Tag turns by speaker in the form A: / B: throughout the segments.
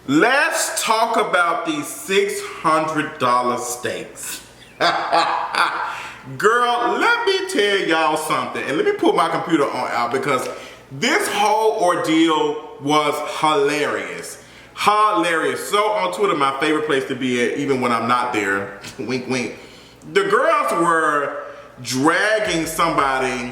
A: Let's talk about these $600 steaks. Girl, let me tell y'all something, and let me pull my computer on out because this whole ordeal was hilarious. Hilarious. So on Twitter, my favorite place to be at, even when I'm not there, wink wink, the girls were dragging somebody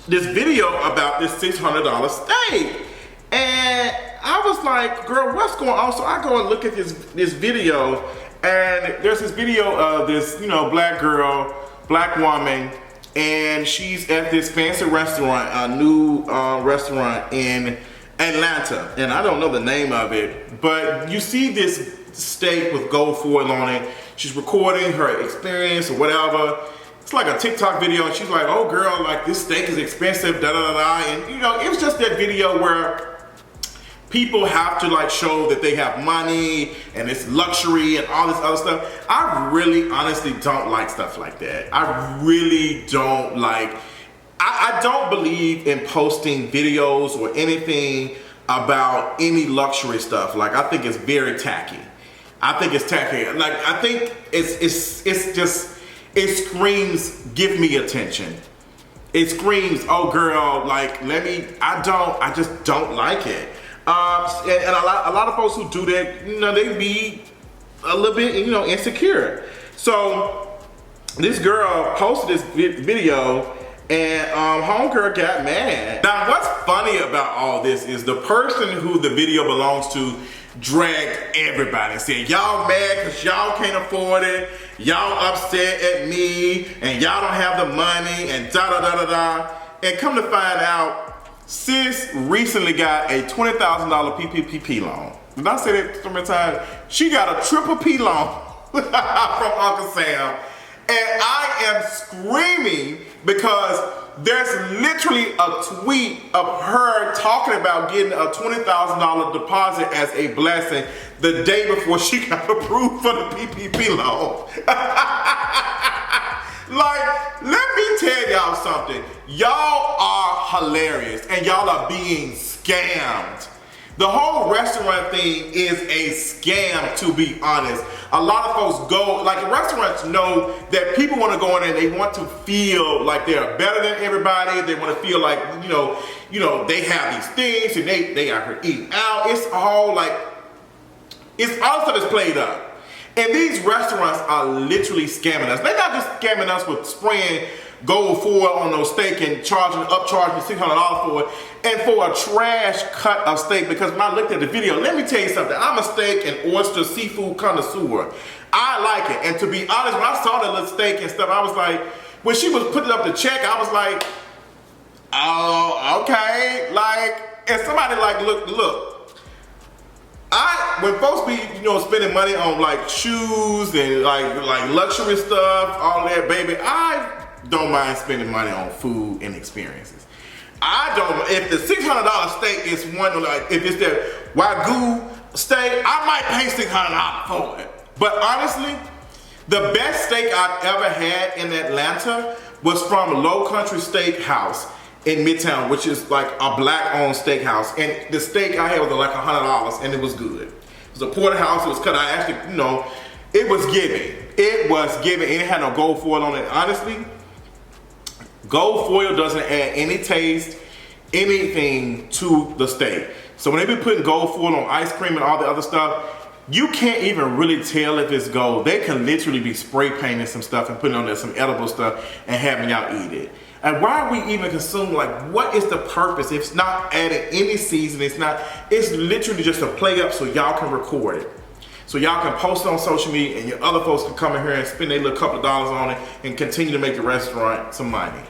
A: this video about this $600 steak. And I was like, girl, what's going on? So I go and look at this video, and there's this video of this, black girl, black woman, and she's at this fancy restaurant, a new restaurant in Atlanta, and I don't know the name of it, but you see this steak with gold foil on it. She's recording her experience or whatever. It's like a TikTok video, and she's like, oh girl, like this steak is expensive, da da da da. And it was just that video where people have to like show that they have money and it's luxury and all this other stuff. I really honestly don't like stuff like that. I really don't like, I don't believe in posting videos or anything about any luxury stuff. Like, I think it's very tacky. I think it's tacky. Like, I think it's just, it screams, give me attention. It screams, oh girl, like, I just don't like it. And a lot of folks who do that, they be a little bit, insecure. So this girl posted this video, and homegirl got mad. Now, what's funny about all this is the person who the video belongs to dragged everybody and said, y'all mad because y'all can't afford it, y'all upset at me, and y'all don't have the money, and da da da da da. And come to find out, sis recently got a $20,000 PPP loan. Did I say that so many times? She got a triple P loan from Uncle Sam. And I am screaming because there's literally a tweet of her talking about getting a $20,000 deposit as a blessing the day before she got approved for the PPP loan. Like, let me tell y'all something. Y'all are hilarious and y'all are being scammed. The whole restaurant thing is a scam, to be honest. A lot of folks go, like, restaurants know that people want to go in there and they want to feel like they're better than everybody. They want to feel like, they have these things and they are here eating out. It's all like, it's all stuff that's played up. And these restaurants are literally scamming us. They're not just scamming us with spraying gold foil on those steak and upcharging $600 for it, and for a trash cut of steak. Because when I looked at the video, let me tell you something. I'm a steak and oyster seafood connoisseur. I like it. And to be honest, when I saw that little steak and stuff, I was like, when she was putting up the check, I was like, oh, okay. Like, and somebody like, look. When folks be, spending money on like shoes and like luxury stuff, all that, baby, I don't mind spending money on food and experiences. I don't, if the $600 steak is one, like if it's that Wagyu steak, I might pay $600 for it. But honestly, the best steak I've ever had in Atlanta was from Low Country Steakhouse in Midtown, which is like a black-owned steakhouse. And the steak I had was like $100, and it was good. It was a porterhouse. It was cut. I actually, it was giving. It was giving. And it had no gold foil on it. Honestly, gold foil doesn't add any taste, anything to the steak. So when they be putting gold foil on ice cream and all the other stuff, you can't even really tell if it's gold. They can literally be spray painting some stuff and putting on there some edible stuff and having y'all eat it. And why are we even consuming? Like, what is the purpose? It's not adding any seasoning. It's literally just a play up so y'all can record it. So y'all can post it on social media and your other folks can come in here and spend their little couple of dollars on it and continue to make the restaurant some money.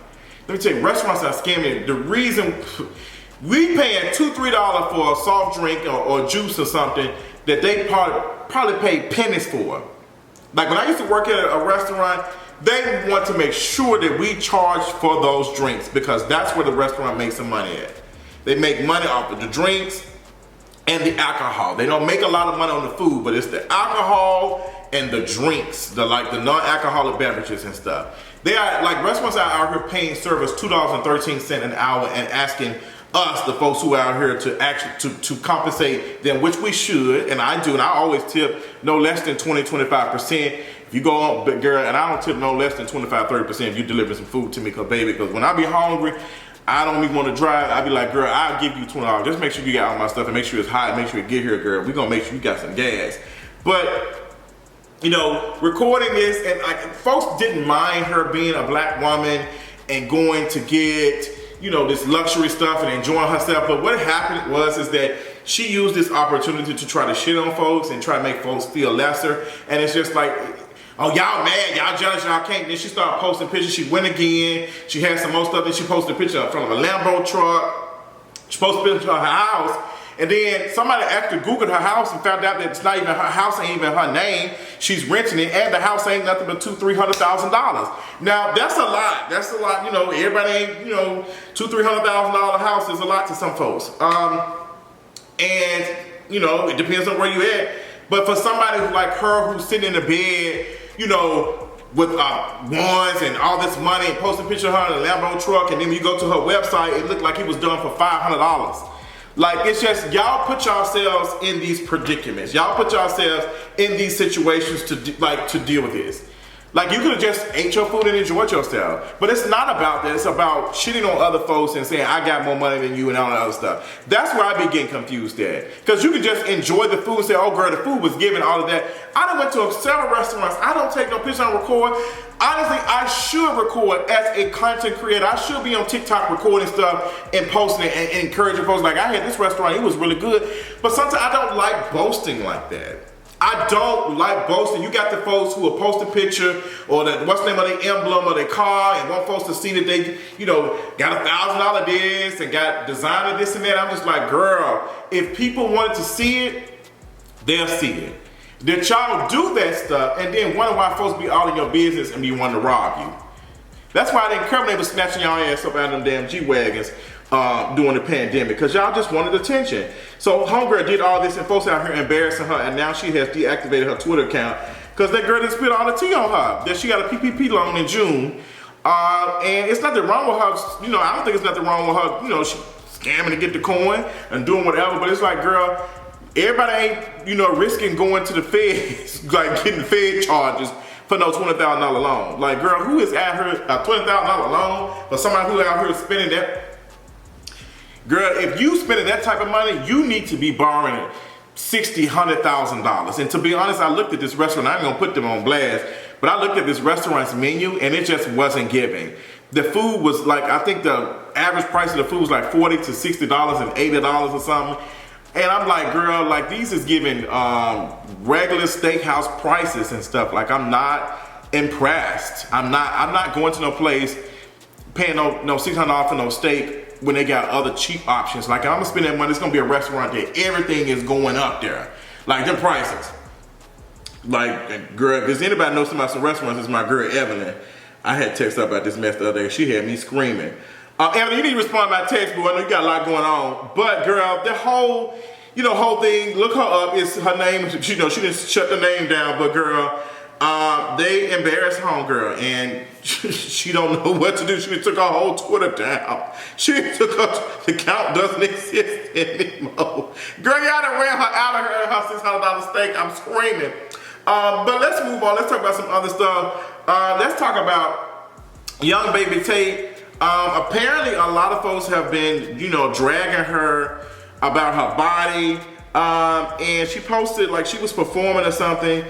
A: Let me tell you, restaurants are scamming. The reason we paying $2-3 for a soft drink or juice or something that they probably pay pennies for. Like when I used to work at a restaurant, they want to make sure that we charge for those drinks because that's where the restaurant makes some money at. They make money off of the drinks and the alcohol. They don't make a lot of money on the food, but it's the alcohol and the drinks, the non-alcoholic beverages and stuff. They are like restaurants are out here paying servers $2.13 an hour and asking us, the folks who are out here to actually to compensate them, which we should, and I do, and I always tip no less than 20-25%. If you go on, but girl, and I don't tip no less than 25-30% if you deliver some food to me, because when I be hungry, I don't even want to drive. I be like, girl, I'll give you $20. Just make sure you got all my stuff and make sure it's hot. Make sure you get here, girl. We gonna make sure you got some gas. But you know, recording this, and like, folks didn't mind her being a black woman and going to get, you know, this luxury stuff and enjoying herself. But what happened is that she used this opportunity to try to shit on folks and try to make folks feel lesser. And it's just like, oh, y'all mad, y'all jealous, y'all can't. Then she started posting pictures. She went again. She had some more stuff. Then she posted a picture in front of a Lambo truck. She posted a picture of her house. And then somebody actually Googled her house and found out that it's not even her house, ain't even her name. She's renting it, and the house ain't nothing but $200,000-$300,000. Now that's a lot. That's a lot. You know, everybody ain't, you know, $200,000-$300,000 house is a lot to some folks. And you know, it depends on where you at. But for somebody like her who's sitting in the bed, you know, with ones and all this money, and post a picture of her in a Lambo truck, and then you go to her website, it looked like it was done for $500. Like, it's just, y'all put yourselves in these predicaments. Y'all put yourselves in these situations to deal with this. Like, you could have just ate your food and enjoyed yourself. But it's not about that. It's about shitting on other folks and saying, I got more money than you and all that other stuff. That's where I be getting confused at. Because you can just enjoy the food and say, oh girl, the food was given, all of that. I done went to several restaurants. I don't take no pictures, I don't record. Honestly, I should record as a content creator. I should be on TikTok recording stuff and posting it and encouraging folks. Like, I had this restaurant, it was really good. But sometimes I don't like boasting like that. I don't like boasting. You got the folks who will post a picture or what's the name of their emblem or their car and want folks to see that they, you know, got $1,000 this and got designer this and that. I'm just like, girl, if people wanted to see it, they'll see it. That y'all do that stuff and then wonder why folks be all in your business and be wanting to rob you. That's why I didn't come, they was snatching y'all ass up out of them damn G-Wagons during the pandemic, because y'all just wanted attention. So homegirl did all this and folks out here embarrassing her, and now she has deactivated her Twitter account because that girl didn't spill all the tea on her. That she got a PPP loan in June. And it's nothing wrong with her, you know, I don't think it's nothing wrong with her, you know, she scamming to get the coin and doing whatever, but it's like, girl, everybody ain't, you know, risking going to the feds, like getting Fed charges for no $20,000 loan. Like, girl, who is out here a $20,000 loan for somebody who out here spending that? Girl, if you spending that type of money, you need to be borrowing $60,000, $100,000. And to be honest, I looked at this restaurant. I ain't gonna put them on blast, but I looked at this restaurant's menu and it just wasn't giving. The food was like, I think the average price of the food was like $40 to $60 and $80 or something. And I'm like, girl, like these is giving regular steakhouse prices and stuff. Like, I'm not impressed. I'm not going to no place paying no $600 for no steak when they got other cheap options. Like, I'm gonna spend that money, it's gonna be a restaurant that everything is going up there. Like, them prices. Like, girl, if there's anybody knows somebody some restaurants, it's my girl Evelyn. I had text her about this mess the other day. She had me screaming. Evelyn, you need to respond to my text, boy. I know you got a lot going on. But girl, the whole, you know, whole thing, look her up. It's her name, you know, she didn't shut the name down, but girl, they embarrassed homegirl and she don't know what to do. She took her whole Twitter down. She took her, the account doesn't exist anymore. Girl, y'all done ran her out of her $600 steak. I'm screaming. But let's move on. Let's talk about some other stuff. Let's talk about young baby Tate. Apparently a lot of folks have been, you know, dragging her about her body. And she posted like she was performing or something.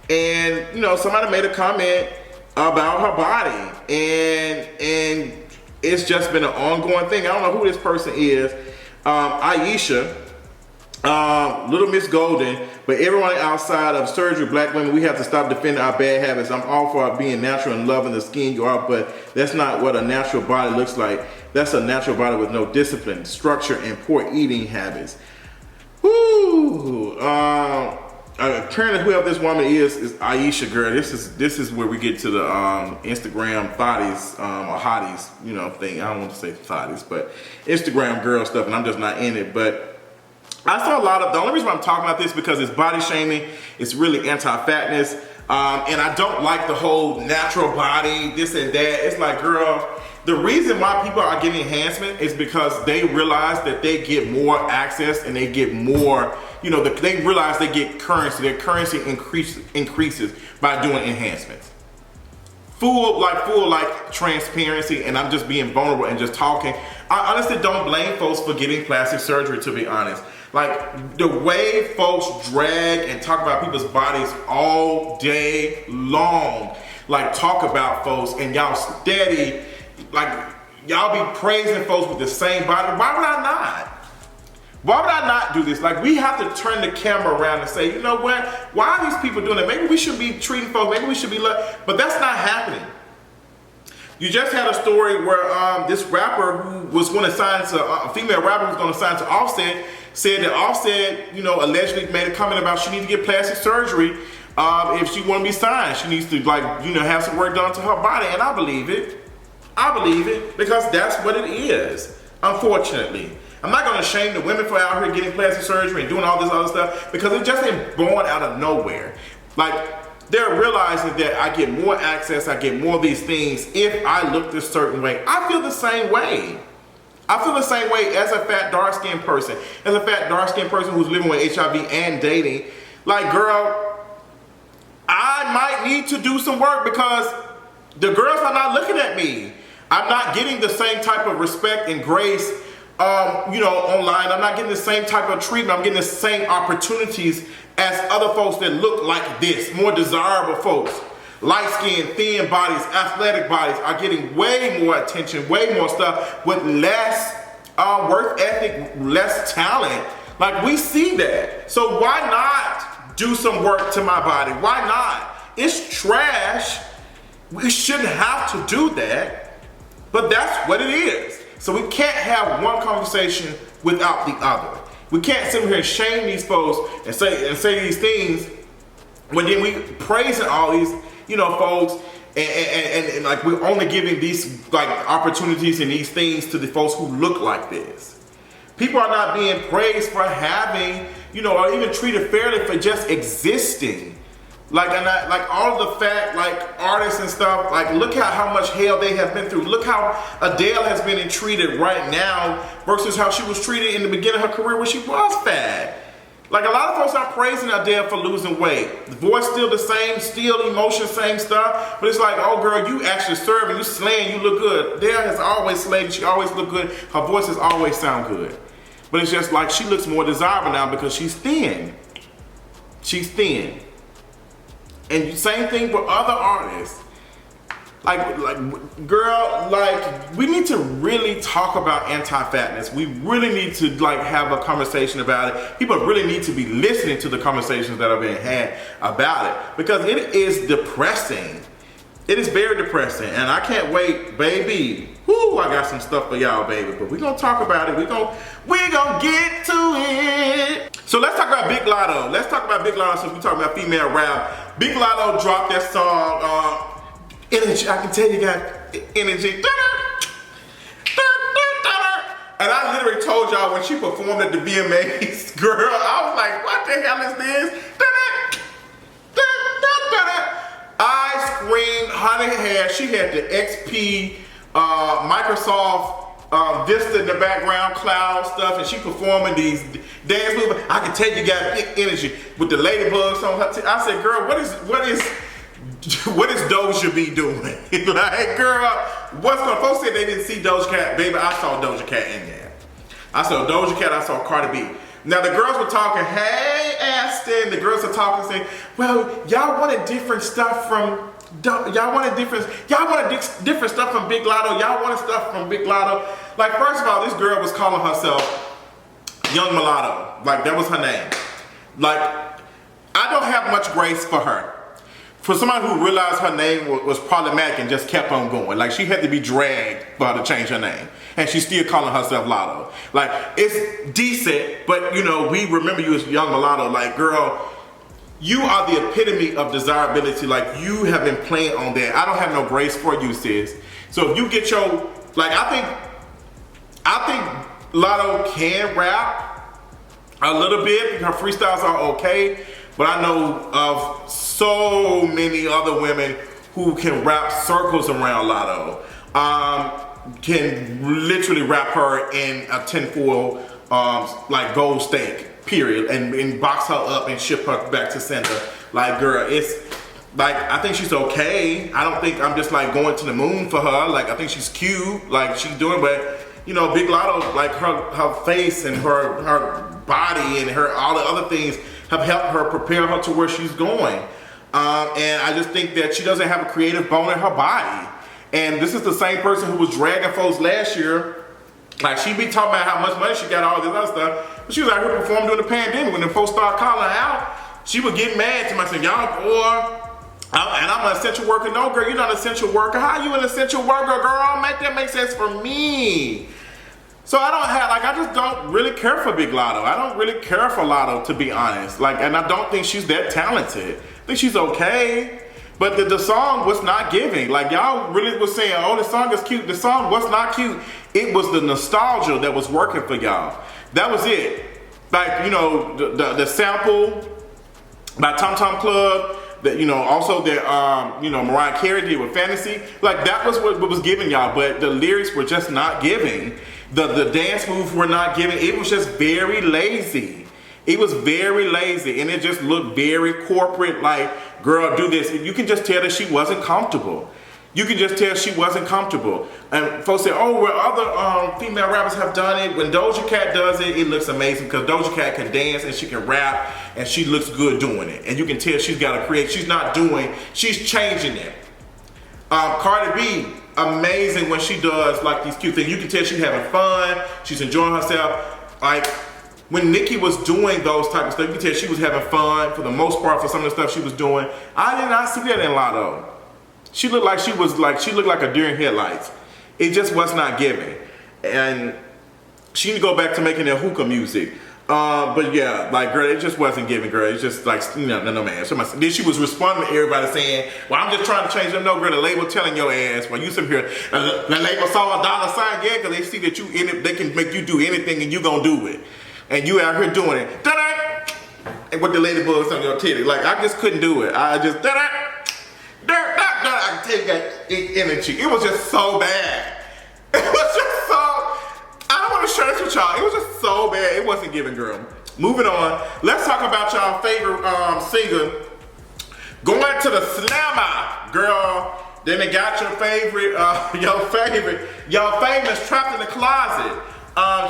A: And, you know, somebody made a comment about her body. And it's just been an ongoing thing. I don't know who this person is. Aisha, Little Miss Golden, but everyone outside of surgery, black women, we have to stop defending our bad habits. I'm all for being natural and loving the skin you are, but that's not what a natural body looks like. That's a natural body with no discipline, structure, and poor eating habits. Whoo! Apparently whoever this woman is Aisha, girl. This is where we get to the Instagram thotties or hotties, you know, thing. I don't want to say thotties, but Instagram girl stuff, and I'm just not in it. But I saw a lot of, the only reason why I'm talking about this because it's body shaming. It's really anti-fatness, and I don't like the whole natural body, this and that. It's like, girl, The reason why people are getting enhancement is because they realize that they get more access and they get more, they realize they get currency. Their currency increases by doing enhancements. Full transparency, and I'm just being vulnerable and just talking. I honestly don't blame folks for getting plastic surgery, to be honest. Like, the way folks drag and talk about people's bodies all day long, like talk about folks, and y'all steady, like y'all be praising folks with the same body. Why would I not? Why would I not do this? Like, we have to turn the camera around and say, you know what? Why are these people doing it? Maybe we should be treating folks, maybe we should be, but that's not happening. You just had a story where this rapper who was going to sign to, a female rapper who was going to sign to Offset, said that Offset, allegedly made a comment about she needs to get plastic surgery if she want to be signed. She needs to, have some work done to her body, and I believe it. I believe it, because that's what it is, unfortunately. I'm not going to shame the women for out here getting plastic surgery and doing all this other stuff, because it just ain't born out of nowhere. Like, they're realizing that I get more access, I get more of these things if I look this certain way. I feel the same way. I feel the same way as a fat, dark-skinned person. As a fat, dark-skinned person who's living with HIV and dating. Like, girl, I might need to do some work because the girls are not looking at me. I'm not getting the same type of respect and grace online. I'm not getting the same type of treatment. I'm getting the same opportunities as other folks that look like this, more desirable folks. Light-skinned, thin bodies, athletic bodies are getting way more attention, way more stuff with less work ethic, less talent. Like, we see that. So why not do some work to my body? Why not? It's trash. We shouldn't have to do that, but that's what it is. So we can't have one conversation without the other. We can't sit here and shame these folks and say these things when then we praising all these, folks and like we're only giving these like opportunities and these things to the folks who look like this. People are not being praised for having, or even treated fairly for just existing. Like, like all the fat, like artists and stuff, like look at how much hell they have been through. Look how Adele has been treated right now versus how she was treated in the beginning of her career when she was fat. Like, a lot of folks are praising Adele for losing weight. The voice still the same, still emotion, same stuff. But it's like, oh girl, you actually serving, you slaying, you look good. Adele has always slayed, she always looked good. Her voice has always sound good. But it's just like she looks more desirable now because she's thin. She's thin. And same thing for other artists. Like, girl, like, we need to really talk about anti-fatness. We really need to, like, have a conversation about it. People really need to be listening to the conversations that are being had about it, because it is depressing. It is very depressing, and I can't wait, baby. Whoo, I got some stuff for y'all, baby. But we're gonna talk about it. We're gonna get to it. So let's talk about Big Latto. Let's talk about Big Latto since we're talking about female rap. Big Latto dropped that song, Energy. I can tell you got energy. And I literally told y'all when she performed at the VMAs, girl, I was like, what the hell is this? I screamed, honey hair. She had the XP, Microsoft Vista in the background, cloud stuff, and she performing these dance moves. I can tell you got big energy with the ladybugs on her. I said, girl, what is Doja be doing? Like, girl, what's going on? Folks said they didn't see Doja Cat. Baby, I saw Doja Cat in there. I saw Doja Cat, I saw Cardi B. Now the girls were talking, hey Aston, the girls are talking saying, well, y'all wanted different stuff from, y'all wanted different stuff from Big Latto, y'all wanted stuff from Big Latto. Like, first of all, this girl was calling herself Young Mulatto. Like, that was her name. Like, I don't have much grace for her. For somebody who realized her name was problematic and just kept on going. Like, she had to be dragged for her to change her name. And she's still calling herself Latto. Like, it's decent, but we remember you as Young Mulatto. Like, girl, you are the epitome of desirability. Like, you have been playing on that. I don't have no grace for you, sis. So if you get your, like, I think Latto can rap a little bit. Her freestyles are okay. But I know of so many other women who can wrap circles around Latto. can literally wrap her in a tinfoil, like gold stake, period, and box her up and ship her back to center. Like, girl, it's like, I think she's okay. I don't think I'm just like going to the moon for her. Like, I think she's cute, like she's doing, but you know, Big Latto, like her face and her body and her all the other things have helped her prepare her to where she's going. And I just think that she doesn't have a creative bone in her body. And this is the same person who was dragging folks last year. Like, she be talking about how much money she got, all this other stuff. But she was out here performing during the pandemic. When the folks started calling her out, she would get mad to me. I said, y'all, boy, and I'm an essential worker. No, girl, you're not an essential worker. How you an essential worker, girl? Make that make sense for me. So I just don't really care for Big Latto. I don't really care for Latto, to be honest. Like, and I don't think she's that talented. I think she's okay. But the song was not giving. Like, y'all really was saying, oh, the song is cute. The song was not cute. It was the nostalgia that was working for y'all. That was it. Like, you know, the sample by Tom Tom Club, that, you know, also that, you know, Mariah Carey did with Fantasy. Like, that was what was giving y'all. But the lyrics were just not giving. The dance moves were not giving. It was just very lazy. It was very lazy, and it just looked very corporate, like, girl, do this. You can just tell that she wasn't comfortable. You can just tell she wasn't comfortable. And folks say, oh, well, other female rappers have done it. When Doja Cat does it, it looks amazing because Doja Cat can dance and she can rap and she looks good doing it. And you can tell she's got to create. She's not doing, she's changing it. Cardi B, amazing when she does like these cute things. You can tell she's having fun. She's enjoying herself. Like, when Nicki was doing those type of stuff, you can tell she was having fun for the most part for some of the stuff she was doing. I did not see that in Latto. She looked like she looked like a deer in headlights. It just was not giving. And she need to go back to making that hookah music. But yeah, like, girl, it just wasn't giving, girl. It's just like, no, man. So then she was responding to everybody saying, well, I'm just trying to change them. No, girl, the label telling your ass, well, you sit here, the label saw a $sign, yeah, because they see that you in it, they can make you do anything and you gonna do it. And you out here doing it. Da-da! And with the ladybugs on your titty. Like, I just couldn't do it. I just, da-da! Da-da! I can take that energy. It was just so bad. It was just so, I don't want to share this with y'all. It was just so bad. It wasn't giving, girl. Moving on. Let's talk about y'all favorite singer. Going to the slammer, girl. Then they got your favorite, your famous Trapped in the Closet.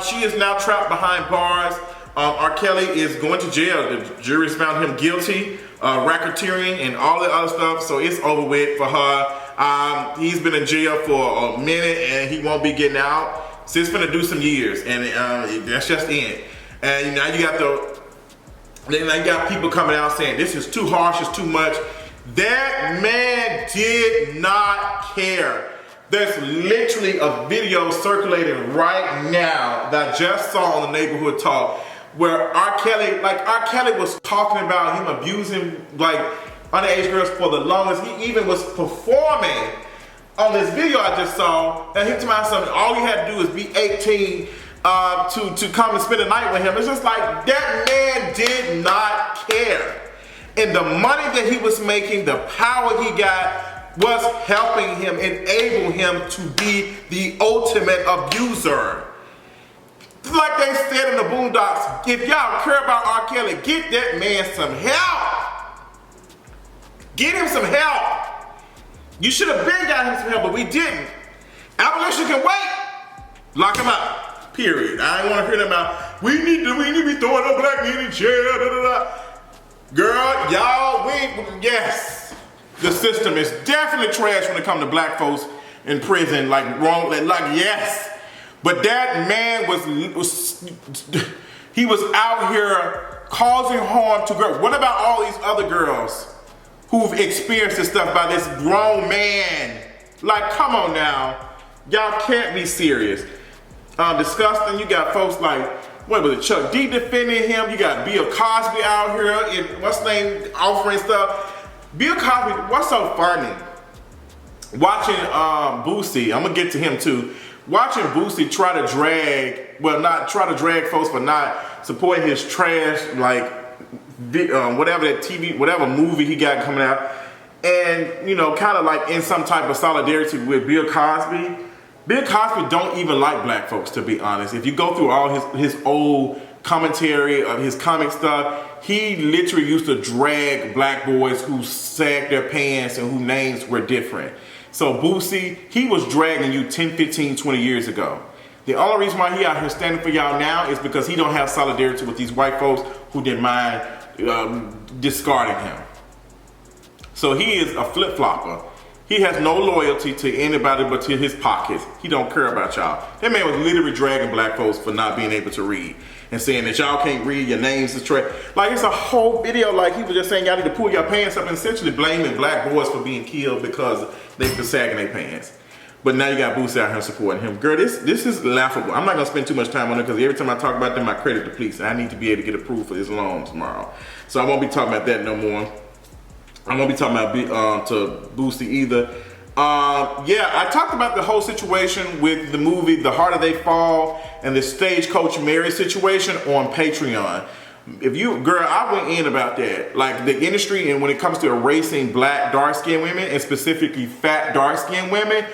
A: She is now trapped behind bars. R.Kelly is going to jail. The jury's found him guilty, racketeering and all the other stuff, so it's over with for her. He's been in jail for a minute and he won't be getting out. So it's gonna do some years, and that's just it. And now you got people coming out saying this is too harsh, it's too much. That man did not care. There's literally a video circulating right now that I just saw on the Neighborhood Talk where R. Kelly was talking about him abusing like underage girls for the longest. He even was performing on this video I just saw, and he told me something, all you had to do is be 18 to come and spend the night with him. It's just like, that man did not care. And the money that he was making, the power he got, was helping him, enable him to be the ultimate abuser. Like they said in the Boondocks, if y'all care about R. Kelly, get that man some help. Get him some help. You should have been got him some help, but we didn't. Abolition can wait. Lock him up. Period. I ain't want to hear them out. We need to be throwing a black man in jail. Da, da, da. Girl, y'all, yes. The system is definitely trash when it comes to black folks in prison, like wrong, like yes. But that man he was out here causing harm to girls. What about all these other girls who've experienced this stuff by this grown man? Like, come on now. Y'all can't be serious. Disgusting. You got folks like, what was it, Chuck D defending him. You got Bill Cosby out here and what's his name, offering stuff. Bill Cosby, what's so funny? Watching Boosie, I'm gonna get to him too. Watching Boosie try to drag folks for not supporting his trash, like whatever that TV, whatever movie he got coming out, and you know, kind of like in some type of solidarity with Bill Cosby. Bill Cosby don't even like black folks, to be honest. If you go through all his old commentary of his comic stuff, he literally used to drag black boys who sagged their pants and whose names were different. So Boosie, he was dragging you 10, 15, 20 years ago. The only reason why he out here standing for y'all now is because he don't have solidarity with these white folks who didn't mind discarding him. So he is a flip-flopper. He has no loyalty to anybody but to his pockets. He don't care about y'all. That man was literally dragging black folks for not being able to read and saying that y'all can't read, your names is trash. Like, it's a whole video like he was just saying y'all need to pull your pants up and essentially blaming black boys for being killed because they were sagging their pants. But now you got Boosie out here supporting him. Girl, this is laughable. I'm not gonna spend too much time on it because every time I talk about them, my credit depletes. And I need to be able to get approved for this loan tomorrow. So I won't be talking about that no more. I won't be talking about to Boosie either. Yeah, I talked about the whole situation with the movie The Harder They Fall and the Stagecoach Mary situation on Patreon. If you, girl, I went in about that. Like, the industry, and when it comes to erasing black dark-skinned women, and specifically fat dark-skinned women,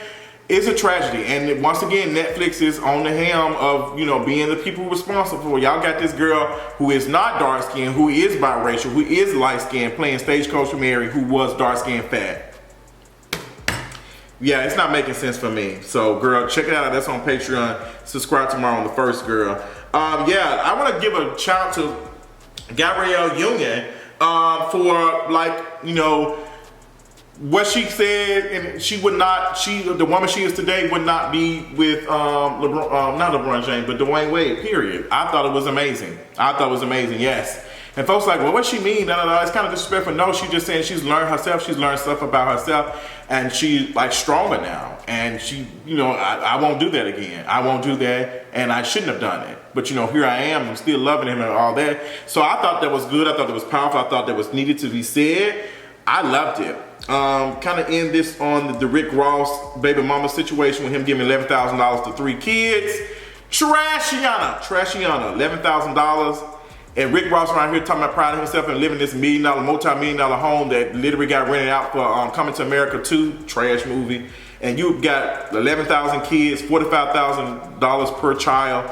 A: it's a tragedy. And once again, Netflix is on the helm of, you know, being the people responsible for. Y'all got this girl who is not dark-skinned, who is biracial, who is light-skinned, playing Stagecoach Mary, who was dark-skinned fat. Yeah, it's not making sense for me. So, girl, check it out. That's on Patreon. Subscribe tomorrow on the first, girl. Yeah, I want to give a shout out to Gabrielle Union for, like, you know, what she said, and she would not, the woman she is today would not be with not LeBron James, but Dwayne Wade, period. I thought it was amazing. I thought it was amazing, yes. And folks like, well, what she mean? It's kind of disrespectful. No, she's just saying she's learned herself. She's learned stuff about herself, and she's like stronger now. And she, you know, I won't do that again. I won't do that, and I shouldn't have done it. But you know, here I am. I'm still loving him and all that. So I thought that was good. I thought that was powerful. I thought that was needed to be said. I loved it. Kind of end this on the Rick Ross baby mama situation with him giving $11,000 to 3 kids. Trashiana, $11,000. And Rick Ross around here talking about pride of himself and living this multi-million-dollar home that literally got rented out for Coming to America 2, trash movie. And you've got 11,000 kids, $45,000 per child.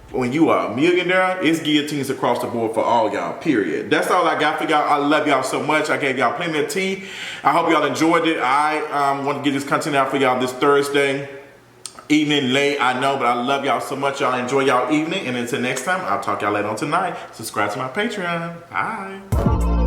A: When you are a millionaire, it's guillotines across the board for all y'all, period. That's all I got for y'all. I love y'all so much. I gave y'all plenty of tea. I hope y'all enjoyed it. I want to get this content out for y'all this Thursday. Evening late, I know, but I love y'all so much. Y'all enjoy y'all evening. And until next time, I'll talk y'all later on tonight. Subscribe to my Patreon. Bye.